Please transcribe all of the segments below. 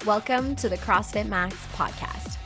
Welcome to the CrossFit Max podcast.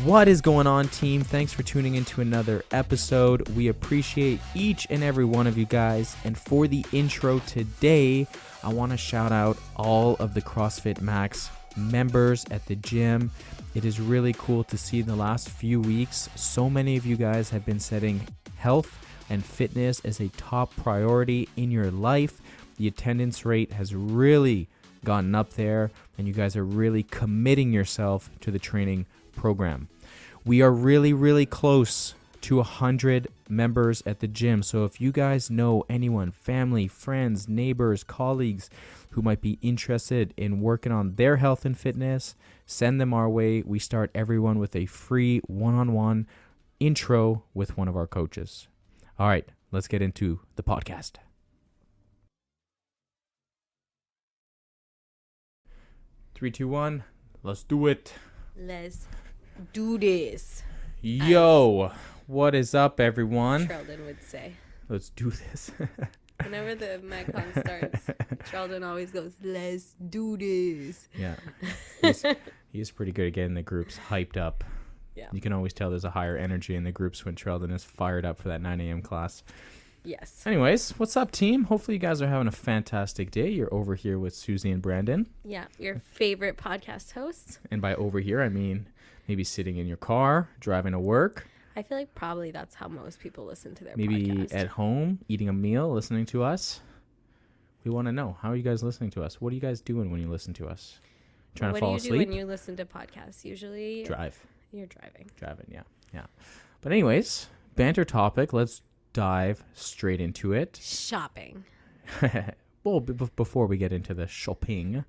What is going on, team? Thanks for tuning into another episode. We appreciate each and every one of you guys. And for the intro today, I want to shout out all of the CrossFit Max members at the gym. It is really cool to see in the last few weeks, so many of you guys have been setting health and fitness as a top priority in your life. The attendance rate has really gotten up there, and you guys are really committing yourself to the training program. We are really close to 100 members at the gym. So if you guys know anyone, family, friends, neighbors, colleagues who might be interested in working on their health and fitness, send them our way. We start everyone with a free one-on-one intro with one of our coaches. All right, let's get into the podcast. Three, two, one. Let's do it. Let's do this. Yo, what is up, everyone? Sheldon would say. Let's do this. Whenever the MagCon starts, Sheldon always goes, let's do this. Yeah. He's pretty good at getting the groups hyped up. Yeah. You can always tell there's a higher energy in the groups when Sheldon is fired up for that 9 a.m. class. Yes. Anyways, what's up, team? Hopefully you guys are having a fantastic day. You're over here with Susie and Brandon. Yeah, your favorite podcast hosts. And by over here, I mean maybe sitting in your car, driving to work. I feel like probably that's how most people listen to their maybe podcast. At home, eating a meal, listening to us. We want to know, how are you guys listening to us? What are you guys doing when you listen to us? Trying to fall asleep? What do you do when you listen to podcasts? Usually drive. You're driving. Driving, yeah. But anyways, banter topic. Let's dive straight into it. Shopping. Well, before we get into the shopping,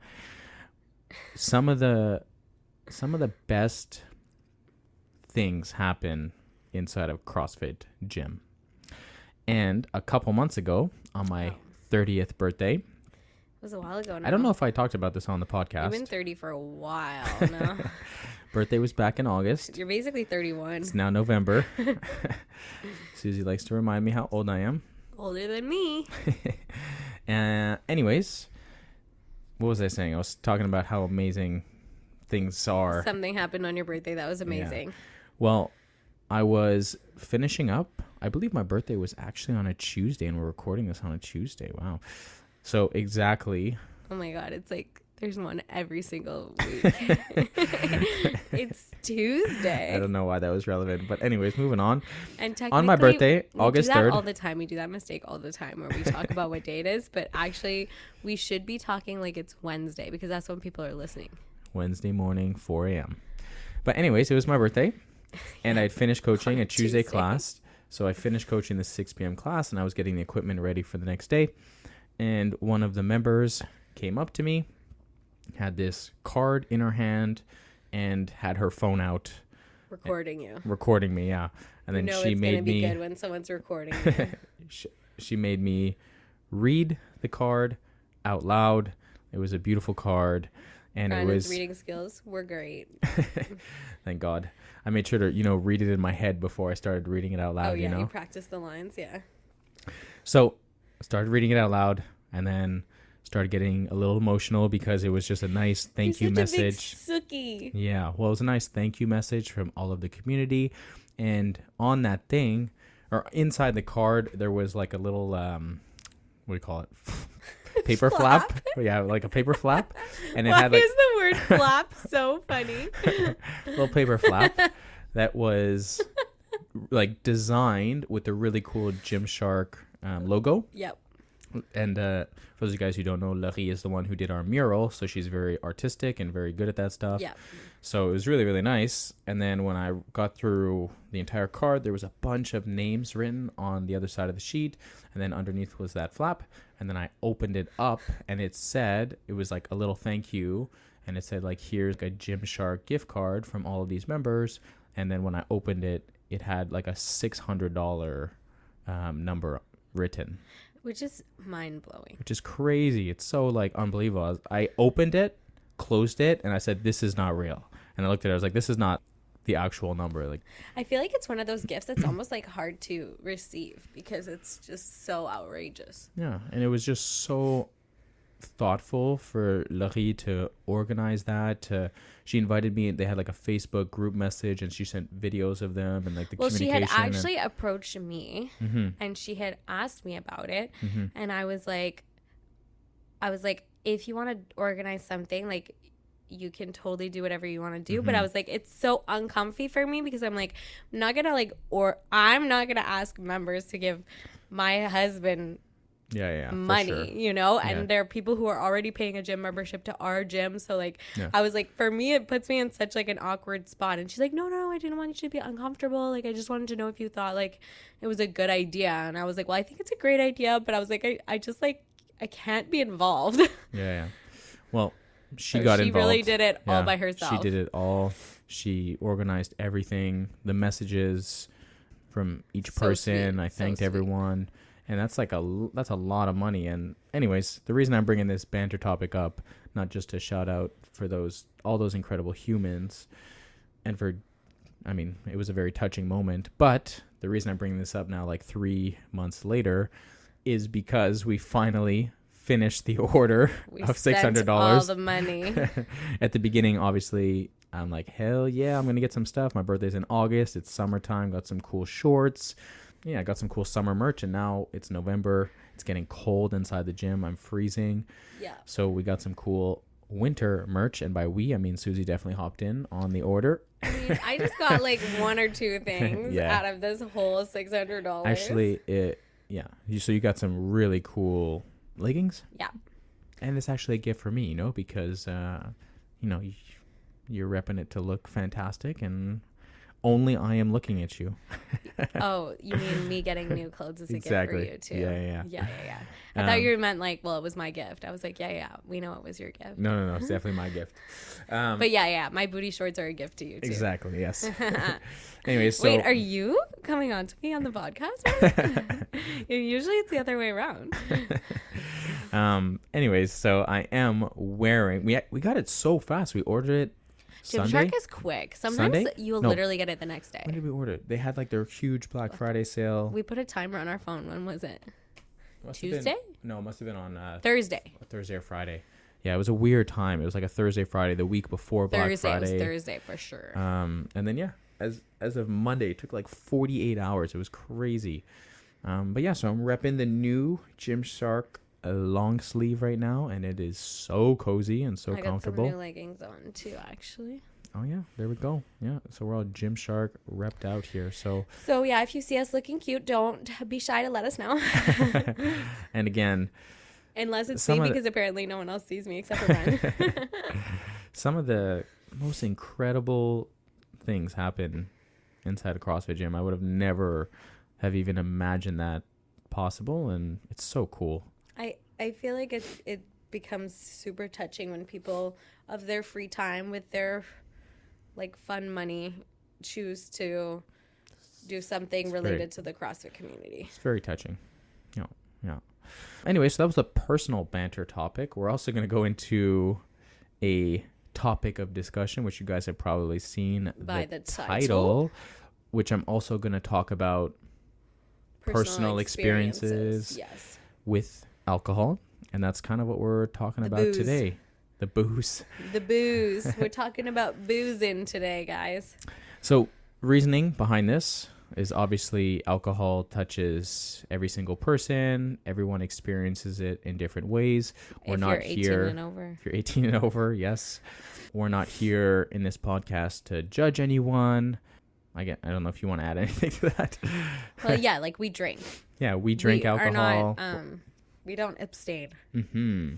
some of the best things happen inside of CrossFit gym. And a couple months ago, on my 30th birthday, It was a while ago now. I don't know if I talked about this on the podcast. You've been 30 for a while now. Birthday was back in August. You're basically 31. It's now November. Susie likes to remind me how old I am. Older than me. Anyways, what was I saying? I was talking about how amazing things are. Something happened on your birthday that was amazing. Yeah. Well, I was finishing up. I believe my birthday was actually on a Tuesday, and we're recording this on a Tuesday. Wow. So exactly. Oh my God. It's like there's one every single week. It's Tuesday. I don't know why that was relevant. But anyways, moving on. And on my birthday, August 3rd. We do that all the time. We do that mistake all the time where we talk about what day it is. But actually, we should be talking like it's Wednesday because that's when people are listening. Wednesday morning, 4 a.m. But anyways, it was my birthday. And I'd finished coaching a Tuesday class. So I finished coaching the 6 p.m. class, and I was getting the equipment ready for the next day. And one of the members came up to me, had this card in her hand, and had her phone out. Recording you. Recording me, yeah. And then she made me... It's going to be good when someone's recording you. She made me read the card out loud. It was a beautiful card. And Brandon's reading skills were great. Thank God. I made sure to, read it in my head before I started reading it out loud, Oh, yeah, you practiced the lines, yeah. So I started reading it out loud, and then started getting a little emotional because it was just a nice thank you message. You're such a big sookie. Yeah, well, it was a nice thank you message from all of the community. And on that thing, or inside the card, there was like a little, what do you call it? Paper flap. Yeah, like a paper flap. And it had like, is the word flap so funny? little paper flap that was like designed with the really cool Gymshark logo. Yep. And for those of you guys who don't know, Laurie is the one who did our mural, so she's very artistic and very good at that stuff. Yeah. So it was really nice. And then when I got through the entire card, there was a bunch of names written on the other side of the sheet, and then underneath was that flap. And then I opened it up, and it was like a little thank you, and it said like, here's a Gymshark gift card from all of these members. And then when I opened it, it had like a $600 number written. Which is mind-blowing. Which is crazy. It's so like unbelievable. I opened it, closed it, and I said, this is not real. And I looked at it, I was like, this is not the actual number. Like, I feel like it's one of those gifts that's almost like hard to receive because it's just so outrageous. Yeah, and it was just so thoughtful for Laurie to organize that. She invited me. They had like a Facebook group message, and she sent videos of them and like the Well, she communication. had actually approached me, Mm-hmm. and she had asked me about it, Mm-hmm. and I was like, if you want to organize something, like, you can totally do whatever you want to do. But I was like, it's so uncomfy for me because I'm like, I'm not gonna ask members to give my husband Yeah, for money, sure. you know, and Yeah. there are people who are already paying a gym membership to our gym. So like, Yeah. I was like, for me, it puts me in such like an awkward spot. And she's like, no, I didn't want you to be uncomfortable. Like, I just wanted to know if you thought like it was a good idea. And I was like, well, I think it's a great idea, but I was like, I just like, I can't be involved. Yeah. Well, she So got she involved. really did it all Yeah, by herself. She did it all. She organized everything, the messages from each So person. sweet. I So thanked sweet. everyone. And that's like that's a lot of money. And anyways, the reason I'm bringing this banter topic up, not just to shout out for all those incredible humans, and I mean, it was a very touching moment. But the reason I'm bringing this up now, like 3 months later, is because we finally finished the order We of spent $600. all the money. At the beginning, obviously, I'm like, hell yeah, I'm going to get some stuff. My birthday's in August. It's summertime. Got some cool shorts. Yeah, I got some cool summer merch. And now it's November. It's getting cold inside the gym. I'm freezing. Yeah. So we got some cool winter merch. And by we, I mean Susie definitely hopped in on the order. I mean, I just got like one or two things Yeah. out of this whole $600. Actually, so you got some really cool leggings. Yeah. And it's actually a gift for me, because, you're repping it to look fantastic, and only I am looking at you. Oh, you mean me getting new clothes is a Exactly. gift for you too? Yeah. Yeah. I thought you meant like, well, it was my gift. I was like, yeah, we know it was your gift. No, it's definitely my gift. But yeah, my booty shorts are a gift to you too. Exactly, yes. Anyways, so... Wait, are you coming on to me on the podcast? Usually it's the other way around. Anyways, so I am wearing... We got it so fast. We ordered it Sunday. Gymshark is quick. Sometimes Sunday? you'll No. literally get it the next day. When did we order it? They had like their huge Black Friday sale. We put a timer on our phone. When was it? Must have been- Tuesday? No, it must have been on Thursday. Thursday or Friday. Yeah, it was a weird time. It was like a Thursday, Friday, the week before Black Thursday. It Friday. was Thursday for sure. And then as of Monday, it took like 48 hours. It was crazy. But yeah, so I'm repping the new Gymshark long sleeve right now, and it is so cozy and so I got comfortable. some new leggings on too, actually. Oh yeah, there we go. Yeah, so we're all Gymshark repped out here. So So yeah, if you see us looking cute, don't be shy to let us know. and again, Unless it's Some me, of the- because apparently no one else sees me except for Brian. some of the most incredible things happen inside a CrossFit gym. I would have never have even imagined that possible, and it's so cool. I feel like it becomes super touching when people of their free time with their like fun money choose to do something related to the CrossFit community. It's very touching. Yeah. Anyway, so that was a personal banter topic. We're also going to go into a topic of discussion, which you guys have probably seen By the title, which I'm also going to talk about personal experiences Yes. with alcohol. And that's kind of what we're talking The about booze. today. The booze. The booze. We're talking about boozing today, guys. So reasoning behind this is obviously alcohol touches every single person. Everyone experiences it in different ways. We're If not you're 18 here. and over. If you're 18 and over, yes. We're not here in this podcast to judge anyone. I don't know if you want to add anything to that. Well, yeah, like we drink. Yeah, we drink we alcohol. Are not, we don't abstain. Mm-hmm.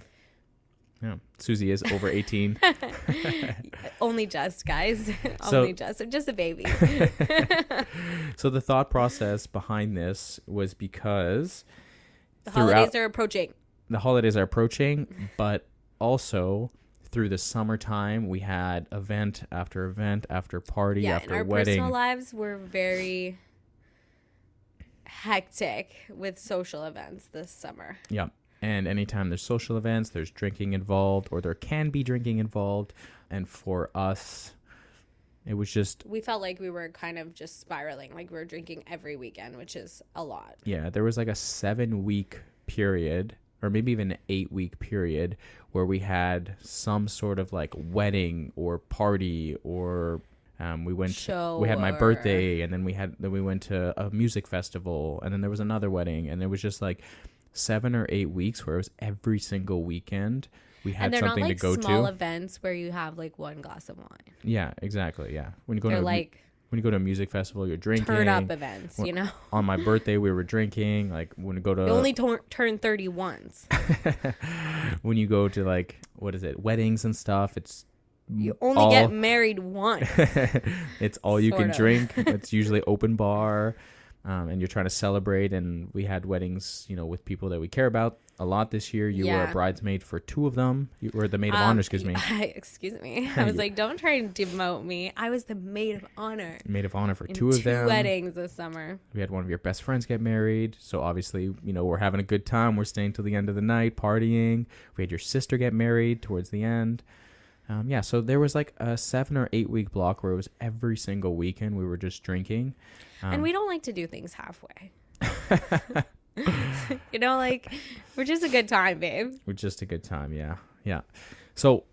Yeah, Susie is over 18. Only just, guys. So- Only just. I'm just a baby. So the thought process behind this was because The throughout- holidays are approaching. the holidays are approaching, but also through the summertime, we had event after party Yeah, in after our wedding. personal lives, we're very hectic with social events this summer. Yeah. And anytime there's social events, there's drinking involved, or there can be drinking involved. And for us, it was just, We felt like we were kind of just spiraling, like we were drinking every weekend, which is a lot. yeah, there was like a 7-week period, or maybe even an 8-week period where we had some sort of like wedding or party, or we had my birthday, and then we went to a music festival, and then there was another wedding, and it was just like 7 or 8 weeks where it was every single weekend we had something to go to. And they're not like small events where you have like one glass of wine. Yeah, exactly. Yeah, when you go when you go to a music festival, you're drinking. Turn up events, you know. On my birthday, we were drinking. Like when you go to, you only turn 30 once. When you go to like, what is it, weddings and stuff, it's you only get married once. It's all you can drink. It's usually open bar, and you're trying to celebrate. And we had weddings, you know, with people that we care about a lot this year. You were a bridesmaid for 2 of them. You were the maid of honor, excuse me. Excuse me. I was like, don't try and demote me. I was the maid of honor. Maid of honor for 2 of them. 2 weddings this summer. We had one of your best friends get married. So obviously, you know, we're having a good time. We're staying till the end of the night, partying. We had your sister get married towards the end. So there was like a 7 or 8 week block where it was every single weekend we were just drinking. And we don't like to do things halfway. You know, like, we're just a good time, babe. We're just a good time, yeah. Yeah. So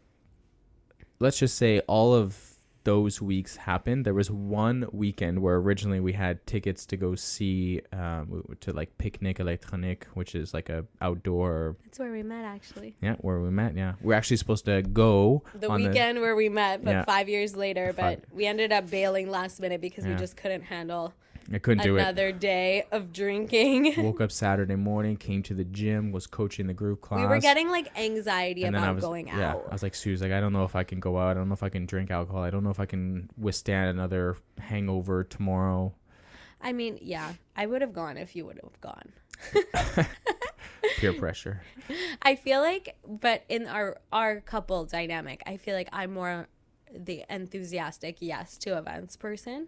let's just say all of those weeks happened. There was one weekend where originally we had tickets to go see to like Picnic Electronique, which is like a outdoor. That's where we met, actually. Yeah, where we met. Yeah, we're actually supposed to go the weekend where we met, but 5 years later. But we ended up bailing last minute because we just couldn't handle. I couldn't do it. Another day of drinking. Woke up Saturday morning, came to the gym, was coaching the group class. We were getting like anxiety about going out. Yeah, I was like, Sue's like, I don't know if I can go out. I don't know if I can drink alcohol. I don't know if I can withstand another hangover tomorrow. I mean, yeah, I would have gone if you would have gone. Peer pressure. I feel like, but in our couple dynamic, I feel like I'm more the enthusiastic yes to events person.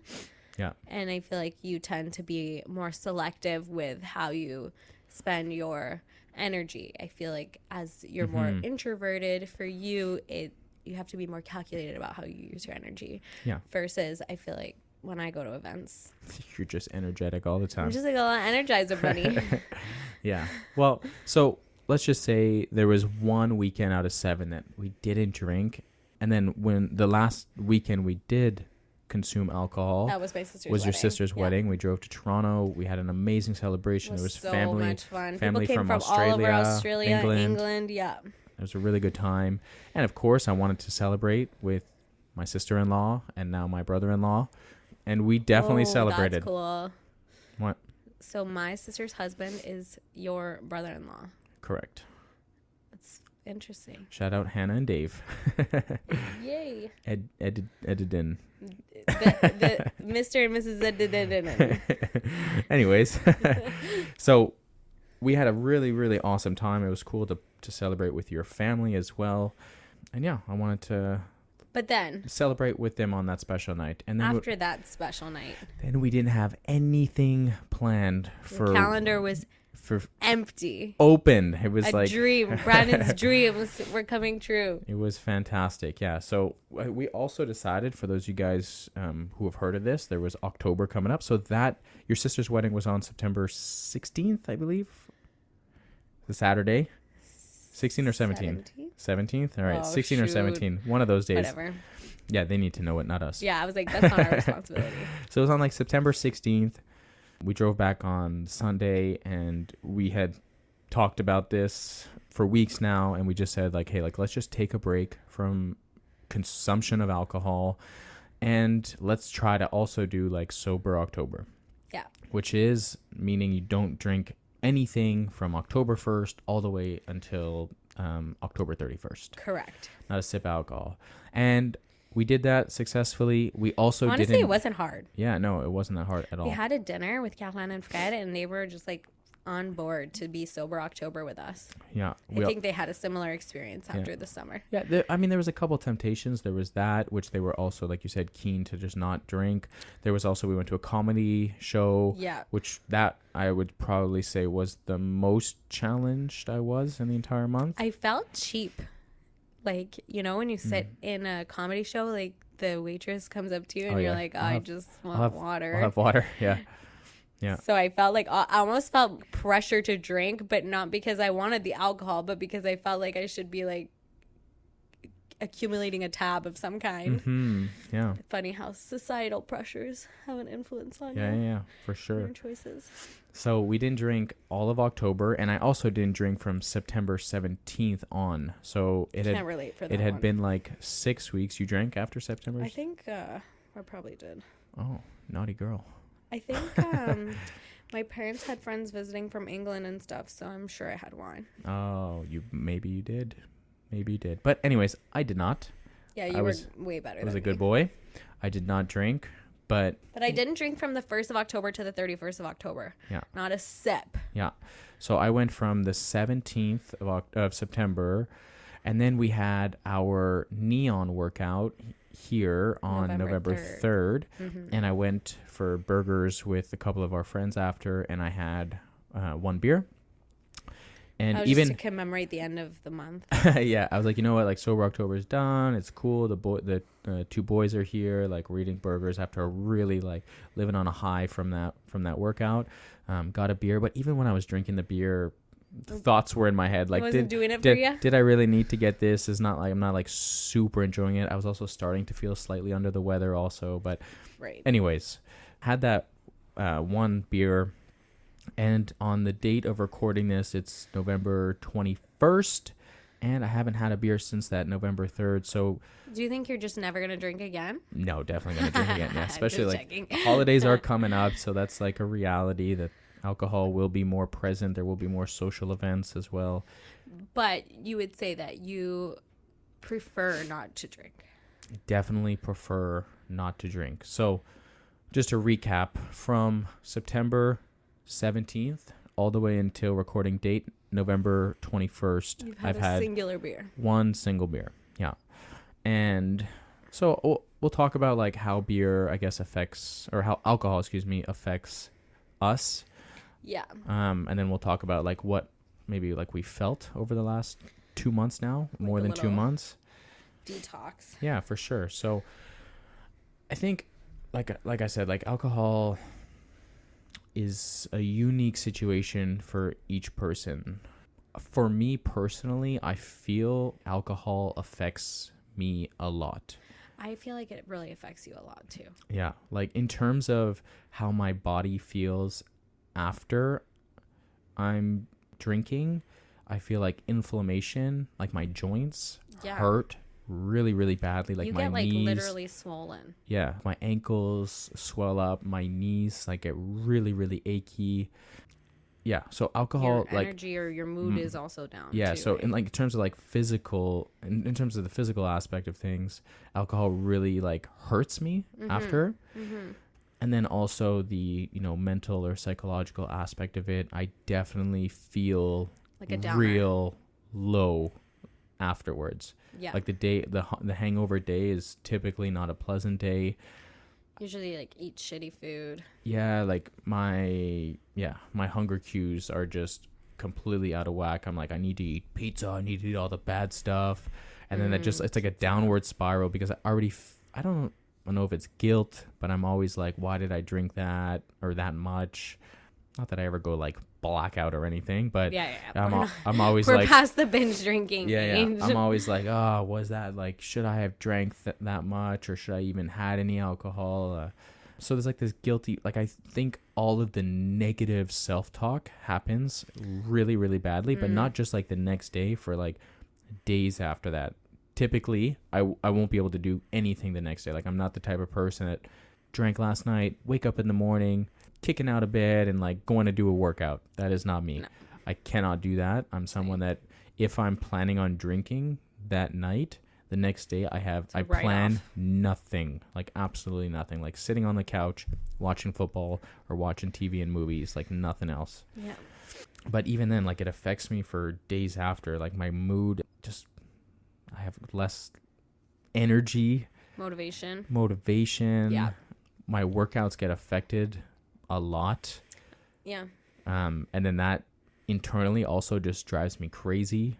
Yeah. And I feel like you tend to be more selective with how you spend your energy. I feel like as you're more introverted, for you, you have to be more calculated about how you use your energy. Yeah. Versus I feel like when I go to events, you're just energetic all the time. I'm just like a little energizer bunny. Yeah. Well, so let's just say there was one weekend out of 7 that we didn't drink. And then when the last weekend we did consume alcohol, that was my sister's was wedding. Your sister's wedding. We drove to Toronto. We had an amazing celebration. There was so family, much fun. Family People came from all over Australia, England. Yeah, it was a really good time. And of course, I wanted to celebrate with my sister-in-law and now my brother-in-law, and we definitely celebrated. That's cool. What? So my sister's husband is your brother-in-law. Correct. That's interesting. Shout out Hannah and Dave. Yay. Edidin. The Mr. and Mrs. Edidin. Anyways, so we had a really, really awesome time. It was cool to celebrate with your family as well. And yeah, I wanted to celebrate with them on that special night. And then after that special night, then we didn't have anything planned for. The calendar was empty. Open. It was like dream. Brandon's dreams were coming true. It was fantastic. Yeah. So we also decided, for those of you guys who have heard of this, there was October coming up. So that your sister's wedding was on September 16th, I believe. The Saturday. 16 or 17? 17th? All right. 16 or 17. One of those days. Whatever. Yeah, they need to know it, not us. Yeah, I was like, that's not our responsibility. So it was on like September 16th. We drove back on Sunday, and we had talked about this for weeks now, and we just said like, hey, like, let's just take a break from consumption of alcohol, and let's try to also do like sober October. Yeah. Which is meaning you don't drink anything from October 1st all the way until October 31st. Correct. Not a sip of alcohol. And we did that successfully. We also honestly, it wasn't hard. Yeah, no, it wasn't that hard at all. We had a dinner with Kathleen and Fred, and they were just like on board to be sober October with us. Yeah. I think they had a similar experience after the summer. Yeah, there was a couple temptations. There was that, which they were also, like you said, keen to just not drink. There was also, we went to a comedy show. Yeah. Which that I would probably say was the most challenged I was in the entire month. I felt cheap. Like, you know, when you sit in a comedy show, like the waitress comes up to you and you're like, I just want water. I'll have water. Yeah. Yeah. So I felt like I almost felt pressure to drink, but not because I wanted the alcohol, but because I felt like I should be like accumulating a tab of some kind. Mm-hmm. Yeah. Funny how societal pressures have an influence on Yeah, for sure. your choices. So we didn't drink all of October, and I also didn't drink from September 17th on. So Can't relate for that. it had one. been like 6 weeks. You drank after September? I think I probably did. Oh, naughty girl. I think my parents had friends visiting from England and stuff, so I'm sure I had wine. Oh, maybe you did. Maybe you did. But anyways, I did not. Yeah, you were way better I was than a good me. boy. I did not drink, but But I didn't drink from the 1st of October to the 31st of October. Yeah. Not a sip. yeah. So I went from the 17th of September, and then we had our neon workout here on November 3rd. Mm-hmm. And I went for burgers with a couple of our friends after, and I had one beer. And just even to commemorate the end of the month. yeah, I was like, you know what? Like, sober October is done. It's cool. The two boys are here. Like, we're eating burgers after really like living on a high from that workout. Got a beer, but even when I was drinking the beer, thoughts were in my head. Like, wasn't doing it for you? did I really need to get this? It's not like I'm not like super enjoying it. I was also starting to feel slightly under the weather also. But Right. anyways, had that one beer. And on the date of recording this, it's November 21st, and I haven't had a beer since that November 3rd. So, Do you think you're just never going to drink again? no, definitely going to drink again. Yeah, especially Just like checking. the holidays are coming up, so that's like a reality that alcohol will be more present. There will be more social events as well. But you would say that you prefer not to drink. Definitely prefer not to drink. So, just to recap, from September 17th all the way until recording date November 21st, I've had a singular beer. one single beer. Yeah. And so we'll talk about like how beer, I guess, how alcohol, affects us. Yeah. And then we'll talk about like what maybe like we felt over the last 2 months now, Like more a than 2 little months. Detox. Yeah, for sure. So I think like I said, like alcohol is a unique situation for each person. For me personally, I feel alcohol affects me a lot. I feel like it really affects you a lot too. Yeah, like in terms of how my body feels after I'm drinking, I feel like inflammation, like my joints hurt really, really badly. Like you my get like knees, literally swollen. yeah, my ankles swell up, my knees like get really, really achy. Yeah, so alcohol, Your energy or your mood is also down. yeah, too, so right? in like terms of like physical, in terms of the physical aspect of things, alcohol really like hurts me after. And then also the, mental or psychological aspect of it, I definitely feel Like a downer. real low afterwards. Yeah. Like the hangover day is typically not a pleasant day. Usually like eat shitty food. Yeah, like my hunger cues are just completely out of whack. I'm like, I need to eat pizza. I need to eat all the bad stuff. And then it's like a downward spiral because I already, I don't know if it's guilt, but I'm always like, why did I drink that or that much? Not that I ever go like blackout or anything, but I'm always We're like, past the binge drinking age. I'm always like, oh, was that like, should I have drank that much or should I even had any alcohol? So there's like this guilty, like I think all of the negative self-talk happens really, really badly, but not just like the next day, for like days after that. Typically, I won't be able to do anything the next day. Like I'm not the type of person that drank last night, wake up in the morning, kicking out of bed and like going to do a workout. That is not me. No. I cannot do that. I'm someone that if I'm planning on drinking that night, the next day I plan nothing, like absolutely nothing, like sitting on the couch watching football or watching TV and movies, like nothing else. Yeah. But even then, like it affects me for days after, like my mood, just I have less energy, motivation. Yeah. My workouts get affected a lot. Yeah. And then that internally also just drives me crazy.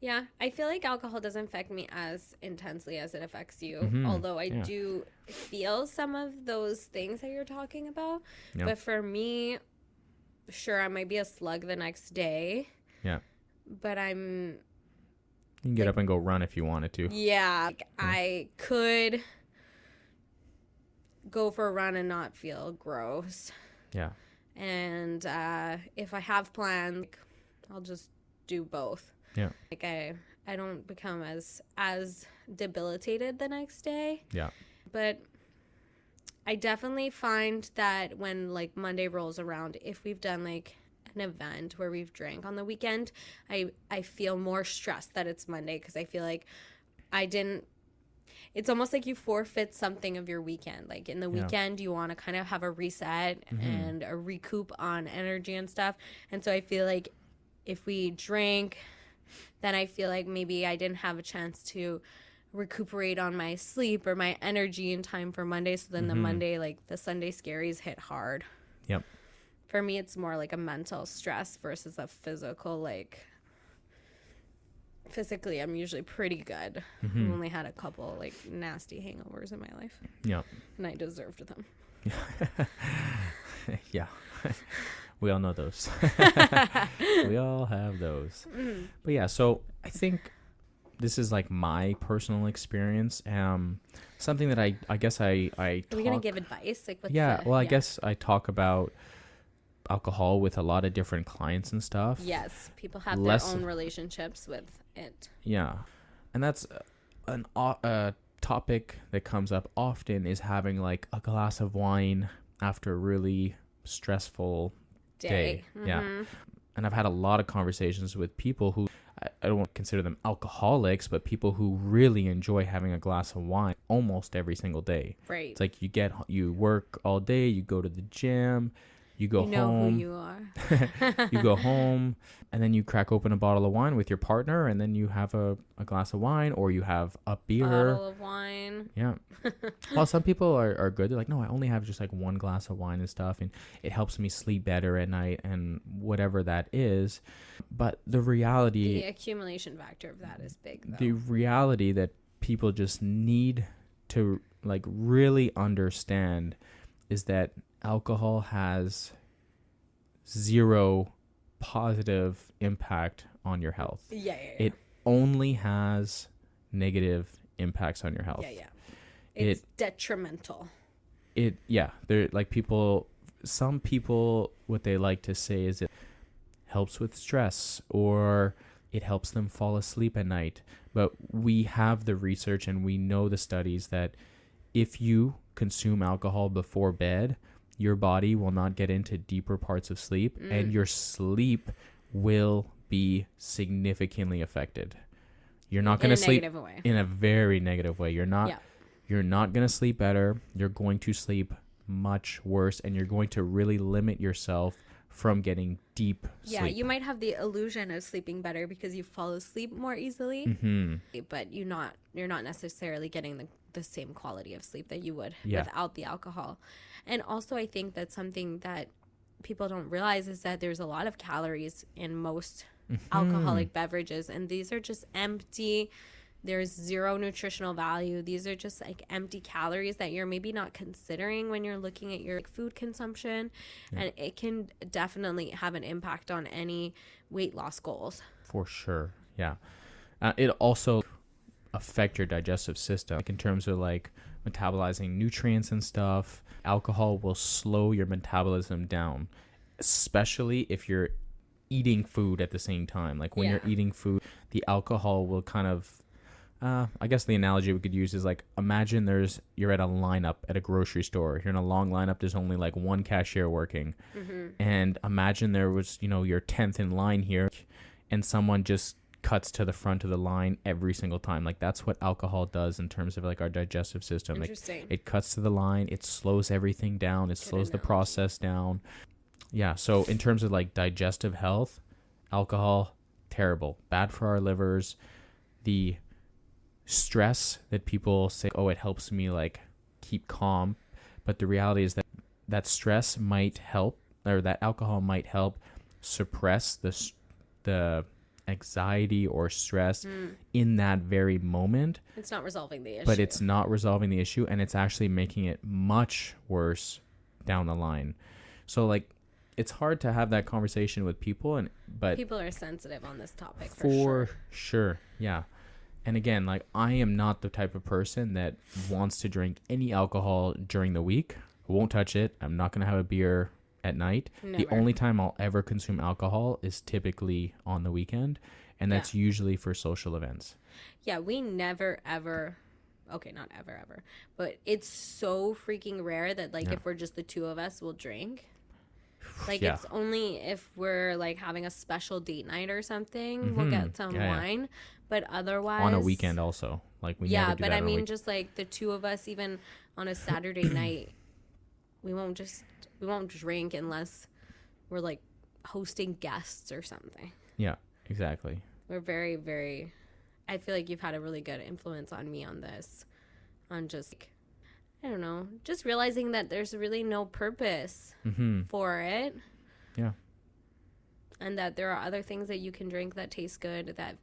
Yeah, I feel like alcohol doesn't affect me as intensely as it affects you. Mm-hmm. Although I Yeah. do feel some of those things that you're talking about. Yeah. But for me, sure, I might be a slug the next day. Yeah. But I'm, You can get up and go run if you wanted to. yeah, like, I could go for a run and not feel gross. Yeah. And if I have plans, like, I'll just do both. Yeah. Like I don't become as debilitated the next day. Yeah. But I definitely find that when like Monday rolls around, if we've done like an event where we've drank on the weekend, I feel more stressed that it's Monday because I feel like I didn't. It's almost like you forfeit something of your weekend. Like in the weekend, you want to kind of have a reset and a recoup on energy and stuff. And so I feel like if we drink, then I feel like maybe I didn't have a chance to recuperate on my sleep or my energy in time for Monday. So then the Monday, like the Sunday scaries hit hard. Yep. For me, it's more like a mental stress versus a physical, like physically, I'm usually pretty good. I've only had a couple like nasty hangovers in my life. Yep. And I deserved them. Yeah. We all know those. We all have those. But yeah, so I think this is like my personal experience. Something that I guess I Are we going to give advice? Like, what's I guess I talk about alcohol with a lot of different clients and stuff. Yes, people have their own relationships with it. Yeah. And that's a topic that comes up often is having like a glass of wine after a really stressful day. Yeah. And I've had a lot of conversations with people who I don't want to consider them alcoholics, but people who really enjoy having a glass of wine almost every single day. Right. It's like you work all day, you go to the gym, you go home. You know who you are. You go home and then you crack open a bottle of wine with your partner and then you have a glass of wine or you have a beer. Bottle of wine. Yeah. Well, some people are good. They're like, no, I only have just like one glass of wine and stuff and it helps me sleep better at night and whatever that is. But the reality... The accumulation factor of that is big, though. The reality that people just need to like really understand is that alcohol has zero positive impact on your health. Yeah. It only has negative impacts on your health. Yeah. It's detrimental. They're like some people, what they like to say is it helps with stress or it helps them fall asleep at night. But we have the research and we know the studies that if you consume alcohol before bed, your body will not get into deeper parts of sleep and your sleep will be significantly affected. You're not going to sleep in a very negative way. You're not going to sleep better. You're going to sleep much worse and you're going to really limit yourself from getting deep sleep. Yeah, you might have the illusion of sleeping better because you fall asleep more easily, but you're not necessarily getting the same quality of sleep that you would without the alcohol. And also I think that something that people don't realize is that there's a lot of calories in most alcoholic beverages, and these are just empty. There's zero nutritional value. These are just like empty calories that you're maybe not considering when you're looking at your food consumption. And it can definitely have an impact on any weight loss goals. For sure. Yeah. It also affect your digestive system, like in terms of like metabolizing nutrients and stuff. Alcohol will slow your metabolism down, especially if you're eating food at the same time. Like when you're eating food, the alcohol will kind of I guess the analogy we could use is like, imagine you're at a lineup at a grocery store. You're in a long lineup. There's only like one cashier working. And imagine there was, you're 10th in line here and someone just cuts to the front of the line every single time. Like that's what alcohol does in terms of like our digestive system. Interesting. Like, it cuts to the line. It slows everything down. It slows the process down. Yeah. So in terms of like digestive health, alcohol, terrible, bad for our livers. The stress that people say, oh, it helps me like keep calm, but the reality is that stress might help, or that alcohol might help suppress the anxiety or stress in that very moment, It's not resolving the issue. but it's not resolving the issue, and it's actually making it much worse down the line. So like, it's hard to have that conversation with people, but people are sensitive on this topic for sure. Yeah. And again, like, I am not the type of person that wants to drink any alcohol during the week. I won't touch it. I'm not going to have a beer at night. Never. The only time I'll ever consume alcohol is typically on the weekend, and that's usually for social events. Yeah, we never ever, okay, not ever ever, but it's so freaking rare that like if we're just the two of us, we'll drink. Like it's only if we're like having a special date night or something, we'll get some wine. But otherwise, on a weekend also, like we never do but that I on a mean, week. just like the two of us, even on a Saturday night, we won't drink unless we're like hosting guests or something. Yeah, exactly. We're very, very, I feel like you've had a really good influence on me on this, on just, I don't know, just realizing that there's really no purpose for it. Yeah. And that there are other things that you can drink that taste good, that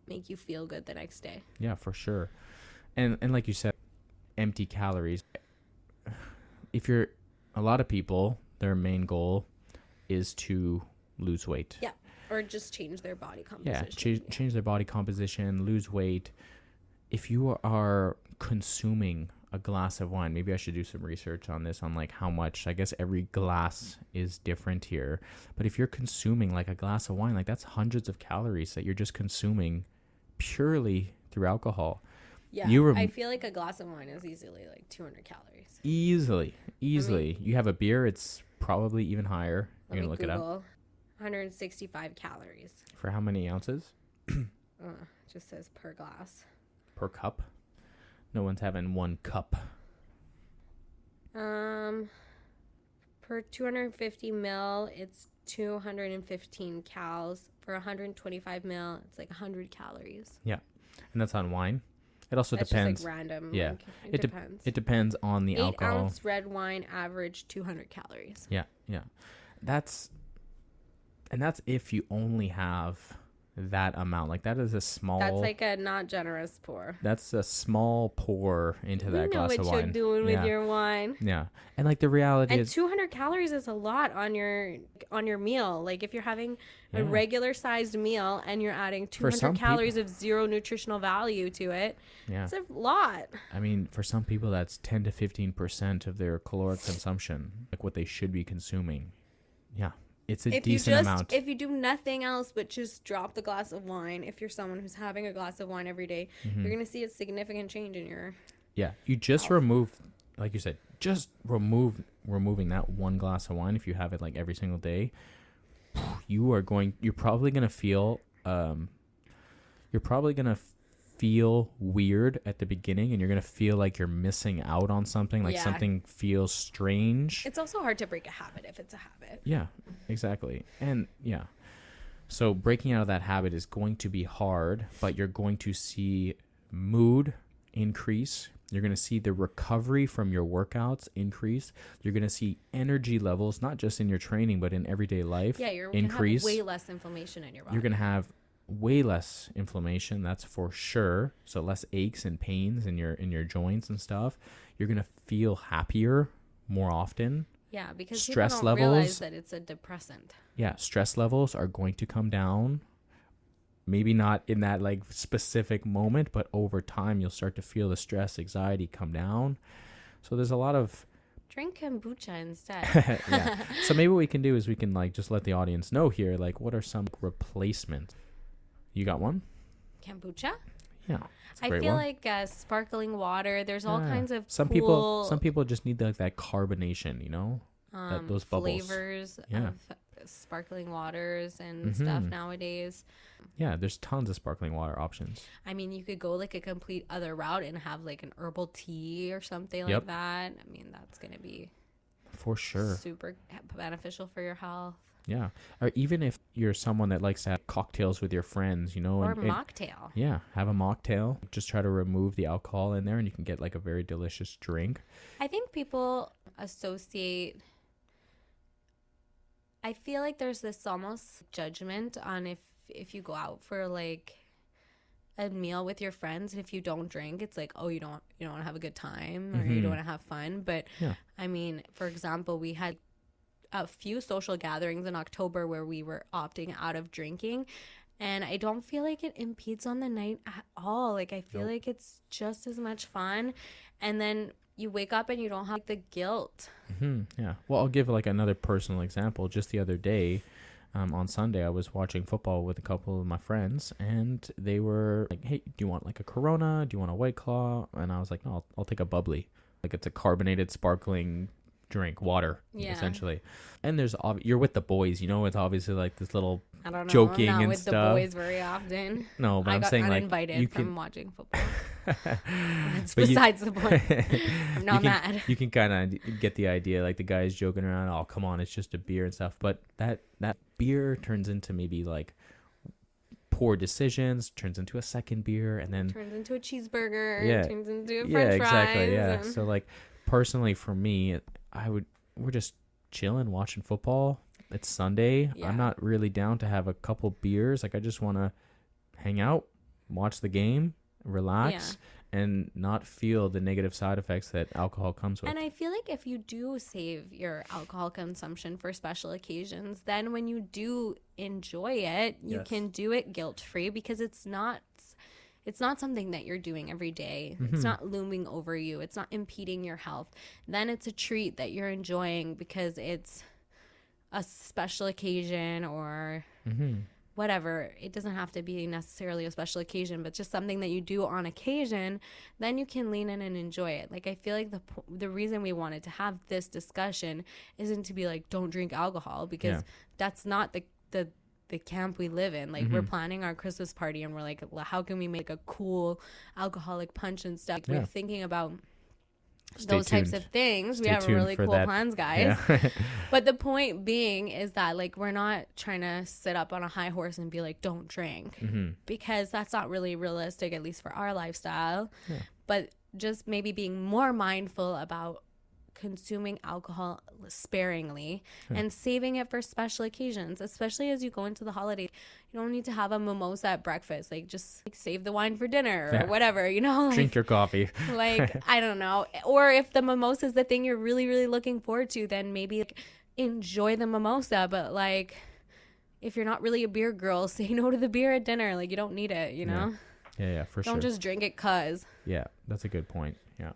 make you feel good the next day. Yeah, for sure. And like you said, empty calories. If you're, a lot of people, their main goal is to lose weight. Yeah. Or just change their body composition. Yeah, change their body composition, lose weight. If you are consuming a glass of wine, maybe I should do some research on this, on like how much. I guess every glass is different here. But if you're consuming like a glass of wine, like that's hundreds of calories that you're just consuming purely through alcohol. Yeah, I feel like a glass of wine is easily like 200 calories. Easily. I mean, You have a beer, it's probably even higher. You're going to look it up. 165 calories. For how many ounces? Just says per glass. Per cup? No one's having one cup. Per 250 mil, it's 215 calories. For 125 mil, it's like 100 calories. Yeah. And that's on wine. It also That's depends. just like random. Yeah. Like, it depends. It depends on the 8 alcohol. 8-ounce red wine average 200 calories. Yeah. That's if you only have that amount. Like that is a small. That's like a not generous pour. That's a small pour into that glass of wine. You know what you're doing with your wine. Yeah, and like the reality is, 200 calories is a lot on your meal. Like if you're having a regular sized meal and you're adding 200 calories of zero nutritional value to it, it's a lot. I mean, for some people, that's 10 to 15% of their caloric consumption, like what they should be consuming. Yeah. It's a decent amount. If you do nothing else but just drop the glass of wine, if you're someone who's having a glass of wine every day, you're going to see a significant change in your you just remove, like you said, just removing that one glass of wine. If you have it like every single day, you're probably going to feel weird at the beginning, and you're going to feel like you're missing out on something, like something feels strange. It's also hard to break a habit if it's a habit. Yeah, exactly. And so breaking out of that habit is going to be hard, but you're going to see mood increase. You're going to see the recovery from your workouts increase. You're going to see energy levels, not just in your training, but in everyday life, you're increase. Gonna have way less inflammation in your body. You're going to have way less inflammation, that's for sure. So less aches and pains in your joints and stuff. You're going to feel happier more often. Yeah, because stress people don't levels, realize that it's a depressant. Yeah, stress levels are going to come down. Maybe not in that like specific moment, but over time you'll start to feel the stress, anxiety come down. So there's a lot of drink kombucha instead. Yeah. So maybe what we can do is we can like just let the audience know here, like what are some replacements? You got one? Kombucha? Yeah. I feel like sparkling water. There's all kinds of some people just need that carbonation, those bubbles. Flavors of sparkling waters and stuff nowadays. Yeah, there's tons of sparkling water options. I mean, you could go like a complete other route and have like an herbal tea or something like that. I mean, that's going to be for sure super beneficial for your health. Yeah. Or even if you're someone that likes to have cocktails with your friends, Or a mocktail. Yeah. Have a mocktail. Just try to remove the alcohol in there and you can get like a very delicious drink. I think people associate... I feel like there's this almost judgment on if if you go out for like a meal with your friends, and if you don't drink, it's like, oh, you don't want to have a good time, or you don't want to have fun. But I mean, for example, we had a few social gatherings in October where we were opting out of drinking, and I don't feel like it impedes on the night at all. Like I feel like it's just as much fun, and then you wake up and you don't have the guilt. Yeah. Well, I'll give like another personal example. Just the other day, on Sunday, I was watching football with a couple of my friends, and they were like, hey, do you want like a Corona? Do you want a White Claw? And I was like, no, I'll take a bubbly. Like it's a carbonated sparkling drink, water, essentially. And there's you're with the boys, you know, it's obviously like this little I don't know, joking I'm not and with stuff. the boys very often. No, but I I'm got saying uninvited like from watching football. That's But besides the point. I'm not mad. You can kind of get the idea, like the guys joking around, oh come on, it's just a beer and stuff. But that beer turns into maybe like poor decisions, turns into a second beer, and then turns into a cheeseburger. Yeah. Turns into a French fries. Yeah. So like personally for me, we're just chilling, watching football. It's Sunday. Yeah. I'm not really down to have a couple beers. Like I just want to hang out, watch the game, relax, and not feel the negative side effects that alcohol comes with. And I feel like if you do save your alcohol consumption for special occasions, then when you do enjoy it, you can do it guilt-free, because it's not something that you're doing every day. It's not looming over you. It's not impeding your health. Then it's a treat that you're enjoying because it's a special occasion or whatever. It doesn't have to be necessarily a special occasion, but just something that you do on occasion. Then you can lean in and enjoy it. Like I feel like the reason we wanted to have this discussion isn't to be like, don't drink alcohol, because that's not the camp we live in. Like we're planning our Christmas party and we're like, well, how can we make a cool alcoholic punch and stuff? We're thinking about those types of things. We have really cool plans, guys. But the point being is that like we're not trying to sit up on a high horse and be like, don't drink, because that's not really realistic, at least for our lifestyle. But just maybe being more mindful about consuming alcohol sparingly and saving it for special occasions, especially as you go into the holidays. You don't need to have a mimosa at breakfast. Like just like, save the wine for dinner or whatever, you know, like, drink your coffee. Like I don't know. Or if the mimosa is the thing you're really, really looking forward to, then maybe like, enjoy the mimosa. But like if you're not really a beer girl, say no to the beer at dinner. Like you don't need it, you know. Yeah, for sure. Don't just drink it cause. Yeah, that's a good point. Yeah.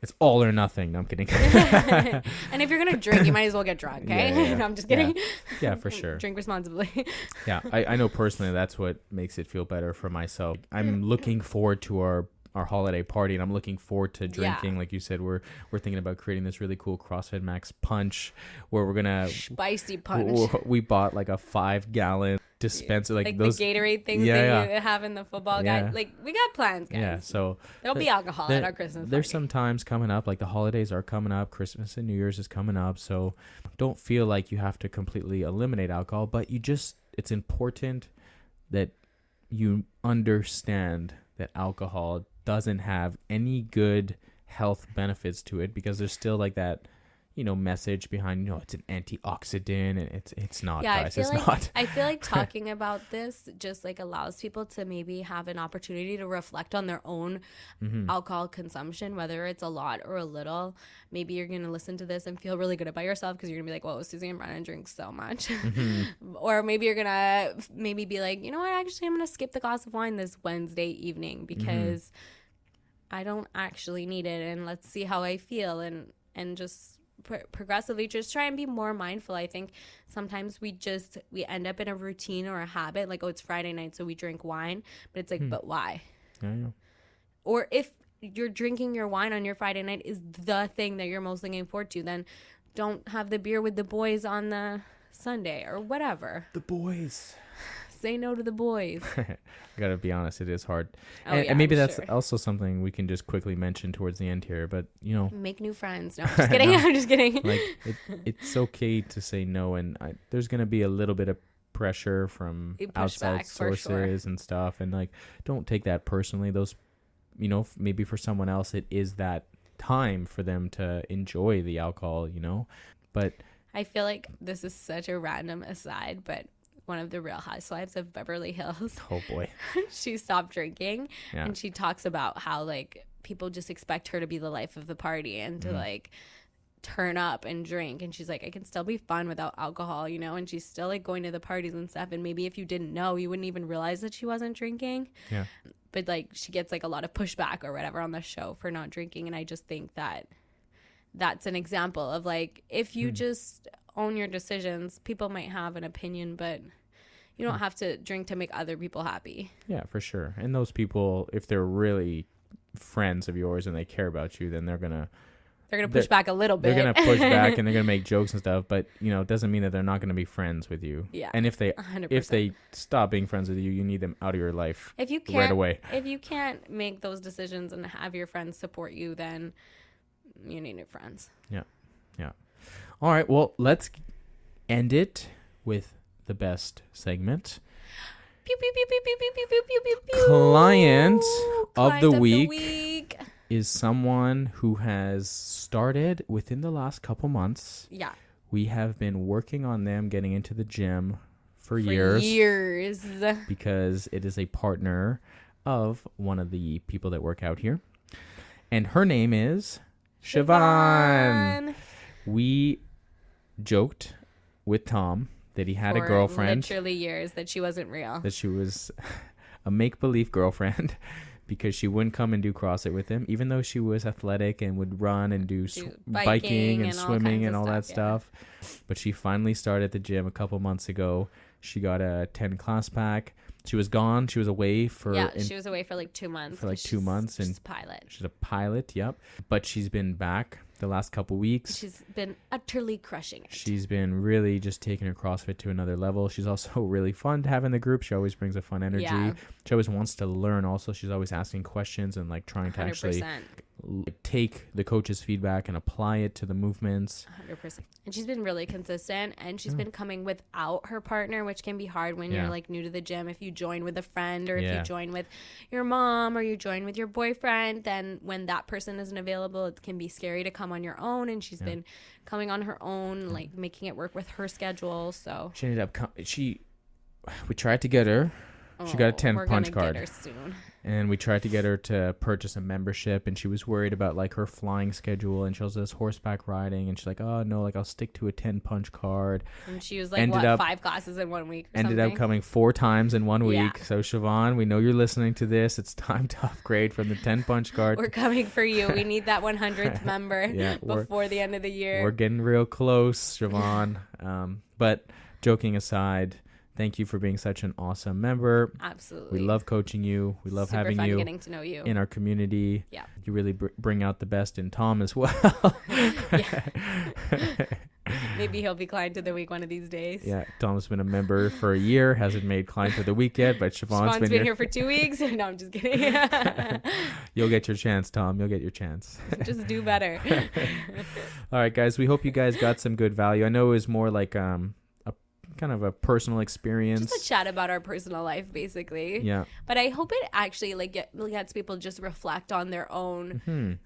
It's all or nothing. No, I'm kidding. And if you're going to drink, you might as well get drunk, okay? No, I'm just kidding. Yeah, for sure. Drink responsibly. Yeah, I know personally that's what makes it feel better for myself. I'm looking forward to our holiday party, and I'm looking forward to drinking. Like you said, we're thinking about creating this really cool CrossFit Max punch where we're going to... Spicy punch. We bought like a 5-gallon dispenser, like those the Gatorade things that you have in the football guy. Like we got plans, guys. Yeah, so there'll be alcohol at our Christmas party. There's some times coming up, like the holidays are coming up, Christmas and New Year's is coming up, so don't feel like you have to completely eliminate alcohol, but it's important that you understand that alcohol doesn't have any good health benefits to it, because there's still like that, you know, message behind, it's an antioxidant, and it's not, guys. I feel like talking about this just like allows people to maybe have an opportunity to reflect on their own alcohol consumption, whether it's a lot or a little. Maybe you're going to listen to this and feel really good about yourself because you're going to be like, whoa, Suzanne Brennan drinks so much. Or maybe you're going to be like, you know what, actually, I'm going to skip the glass of wine this Wednesday evening because I don't actually need it, and let's see how I feel, and just progressively just try and be more mindful. I think sometimes we end up in a routine or a habit, like, oh, it's Friday night, so we drink wine, but it's like, but why? Yeah. Or if you're drinking your wine on your Friday night is the thing that you're most looking forward to, then don't have the beer with the boys on the Sunday or whatever. The boys. Say no to the boys. I gotta be honest, it is hard. And maybe that's also something we can just quickly mention towards the end here, but make new friends. No, I'm just kidding. I'm just kidding. Like it's okay to say no, and there's gonna be a little bit of pressure from outside sources and stuff, and like don't take that personally. Those, maybe for someone else it is that time for them to enjoy the alcohol, but I feel like this is such a random aside, but one of the Real Housewives of Beverly Hills. Oh boy. She stopped drinking, Yeah. and she talks about how like people just expect her to be the life of the party and to like turn up and drink, and she's like, I can still be fun without alcohol, you know, and she's still like going to the parties and stuff, and maybe if you didn't know, you wouldn't even realize that she wasn't drinking. Yeah. But like she gets like a lot of pushback or whatever on the show for not drinking, and I just think that that's an example of like, if you just own your decisions, people might have an opinion, but you don't have to drink to make other people happy. Yeah, for sure. And those people, if they're really friends of yours and they care about you, then they're gonna push back a little bit. They're gonna push back and they're gonna make jokes and stuff. But you know, it doesn't mean that they're not gonna be friends with you. Yeah. And if they 100%. stop being friends with you, you need them out of your life If you can't, right away. If you can't make those decisions and have your friends support you, then you need new friends. Yeah. Yeah. All right. Well, let's end it with the best segment. Pew, pew, pew, pew, pew, pew, pew, pew, pew, pew. Client of Client the of week is someone who has started within the last couple months. Yeah. We have been working on them getting into the gym for Years. because it is a partner of one of the people that work out here. And her name is Siobhan. We joked with Tom that he had a girlfriend. Literally years that she wasn't real. That she was a make-believe girlfriend because she wouldn't come and do CrossFit with him, even though she was athletic and would run and do biking and swimming and all that stuff. But she finally started the gym a couple months ago. She got a 10 class pack. She was gone. She was away for... she was away for like 2 months. For like 2 months. She's a pilot. She's a pilot, yep. But she's been back the last couple weeks. She's been utterly crushing it. She's been really just taking her CrossFit to another level. She's also really fun to have in the group. She always brings a fun energy. Yeah. She always wants to learn also. She's always asking questions and like trying to 100%. Actually take the coach's feedback and apply it to the movements. 100%. And she's been really consistent, and she's been coming without her partner, which can be hard when you're like new to the gym. If you join with a friend, or if you join with your mom, or you join with your boyfriend, then when that person isn't available, it can be scary to come on your own. And she's been coming on her own, like making it work with her schedule. So she ended up we tried to get her. She got a 10 punch card. Get her soon. And we tried to get her to purchase a membership, and she was worried about like her flying schedule, and she also does horseback riding, and she's like, oh no, like I'll stick to a 10 punch card. And she was like, 5 classes in 1 week or ended something? Up coming 4 times in 1 week. So Siobhan, we know you're listening to this. It's time to upgrade from the 10 punch card. We're coming for you. We need that 100th member before the end of the year. We're getting real close, Siobhan. But joking aside, thank you for being such an awesome member. Absolutely. We love coaching you. We love having you getting to know you in our community. Yeah. You really bring out the best in Tom as well. Maybe he'll be client of the week one of these days. Yeah. Tom's been a member for a year, hasn't made client of the week yet, but Siobhan's been here for 2 weeks. No, I'm just kidding. You'll get your chance, Tom. You'll get your chance. Just do better. All right, guys. We hope you guys got some good value. I know it was more like kind of a personal experience, just a chat about our personal life, basically. Yeah, but I hope it actually lets people just reflect on their own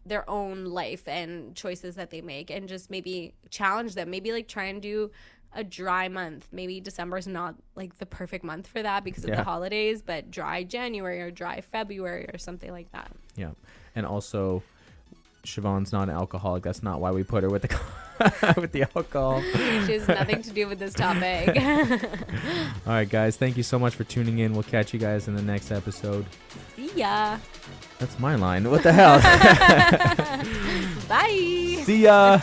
their own life and choices that they make, and just maybe challenge them. Maybe like try and do a dry month. Maybe December is not like the perfect month for that because of the holidays, but dry January or dry February or something like that. Yeah. And also, Siobhan's not an alcoholic. That's not why we put her with the with the alcohol. She has nothing to do with this topic. All right, guys. Thank you so much for tuning in. We'll catch you guys in the next episode. See ya. That's my line. What the hell? Bye. See ya.